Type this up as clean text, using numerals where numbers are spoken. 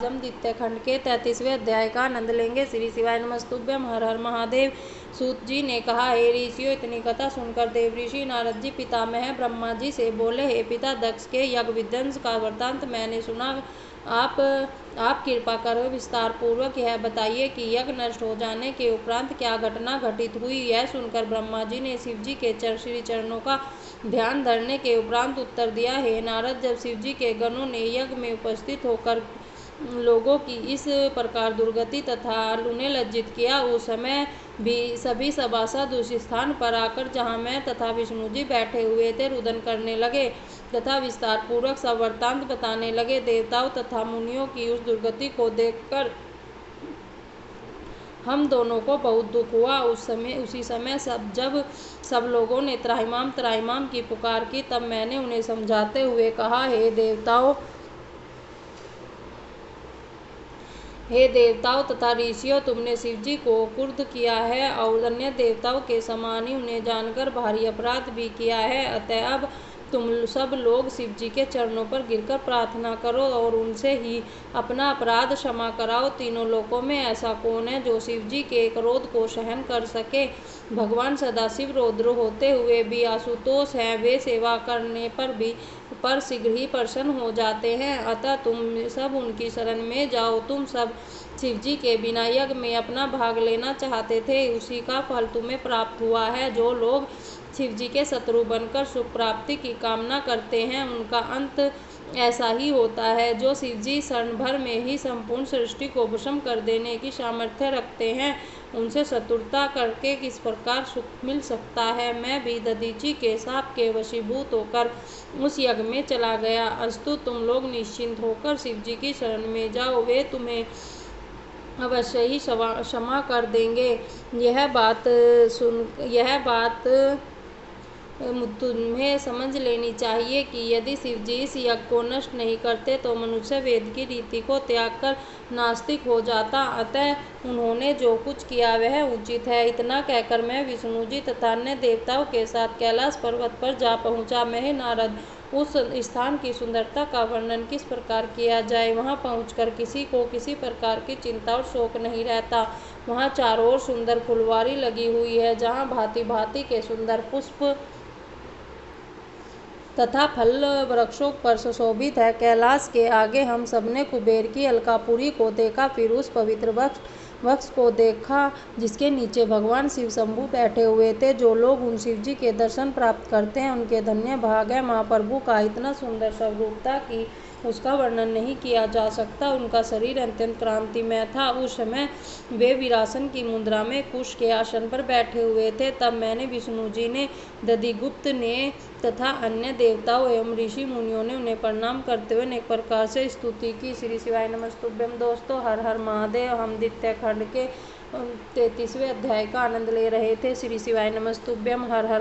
हम द्वितीय खंड के 33वें अध्याय का आनंद लेंगे। श्री शिवाय नमस्तुभ्यम। हर हर महादेव। सूत जी ने कहा, हे ऋषियों, इतनी कथा सुनकर देव ऋषि नारद जी पितामह ब्रह्मा जी से बोले, हे पिता दक्ष के यज्ञ विध्वंस का वृत्तांत मैंने सुना। आप कृपा कर विस्तार पूर्वक यह बताइए कि यज्ञ नष्ट हो जाने के उपरांत क्या घटना घटित हुई। यह सुनकर ब्रह्मा जी ने शिव जी के श्री चरणों का ध्यान धरने के उपरांत उत्तर दिया, हे नारद, जब शिव जी के गणों ने यज्ञ में उपस्थित होकर लोगों की इस प्रकार दुर्गति तथा उन्हें लज्जित किया, उस समय भी सभी सभासद उस स्थान पर आकर जहाँ मैं तथा विष्णु जी बैठे हुए थे रुदन करने लगे तथा विस्तार पूर्वक सब वृत्तांत बताने लगे। देवताओं तथा मुनियों की उस दुर्गति को देखकर हम दोनों को बहुत दुख हुआ। उसी समय जब सब लोगों ने त्राहिमाम त्राहिमाम की पुकार की, तब मैंने उन्हें समझाते हुए कहा, हे देवताओं तथा ऋषियों, तुमने शिव जी को क्रुद्ध किया है और अन्य देवताओं के समान ही उन्हें जानकर भारी अपराध भी किया है। अतः अब तुम सब लोग शिव जी के चरणों पर गिरकर प्रार्थना करो और उनसे ही अपना अपराध क्षमा कराओ। तीनों लोकों में ऐसा कौन है जो शिव जी के क्रोध को सहन कर सके। भगवान सदाशिव रौद्र होते हुए भी आशुतोष हैं, वे सेवा करने पर शीघ्र ही प्रसन्न हो जाते हैं। अतः तुम सब उनकी शरण में जाओ। तुम सब शिव जी के बिना यज्ञ में अपना भाग लेना चाहते थे, उसी का फल तुम्हें प्राप्त हुआ है। जो लोग शिव जी के शत्रु बनकर सुख प्राप्ति की कामना करते हैं, उनका अंत ऐसा ही होता है। जो शिव जी क्षण भर में ही संपूर्ण सृष्टि को भस्म कर देने की सामर्थ्य रखते हैं, उनसे शत्रुता करके किस प्रकार सुख मिल सकता है। मैं भी दधीचि के शाप के वशीभूत होकर उस यज्ञ में चला गया। अस्तु, तुम लोग निश्चिंत होकर शिव जी की शरण में जाओ, वे तुम्हें अवश्य ही क्षमा कर देंगे। यह बात तुम्हें समझ लेनी चाहिए कि यदि शिव जी इस यज्ञ को नष्ट नहीं करते तो मनुष्य वेद की रीति को त्याग कर नास्तिक हो जाता। अतः उन्होंने जो कुछ किया वह उचित है। इतना कहकर मैं विष्णु जी तथा अन्य देवताओं के साथ कैलाश पर्वत पर जा पहुंचा। मैं नारद, उस स्थान की सुंदरता का वर्णन किस प्रकार किया जाए। वहां पहुंचकर किसी को किसी प्रकार की चिंता और शोक नहीं रहता। वहां चारों ओर सुंदर फुलवारी लगी हुई है, जहां भांति भांति के सुंदर पुष्प तथा फल वृक्षों पर सुशोभित है। कैलाश के आगे हम सबने कुबेर की अलकापुरी को देखा, फिर उस पवित्र वृक्ष को देखा जिसके नीचे भगवान शिव शंभु बैठे हुए थे। जो लोग उन शिव जी के दर्शन प्राप्त करते हैं, उनके धन्य भाग है। महाप्रभु का इतना सुंदर स्वरूप था कि उसका वर्णन नहीं किया जा सकता। उनका शरीर अत्यंत क्रांतिमय था। उस समय वे वीरासन की मुद्रा में कुश के आसन पर बैठे हुए थे। तब मैंने, विष्णु जी ने, दधिगुप्त ने तथा अन्य देवताओं एवं ऋषि मुनियों ने उन्हें प्रणाम करते हुए अनेक प्रकार से स्तुति की। श्री शिवाय नमस्तुभ्यम। दोस्तों, हर हर महादेव। हम द्वितीय खंड के 33वें अध्याय का आनंद ले रहे थे। श्री शिवाय नमस्तुभ्यम। हर हर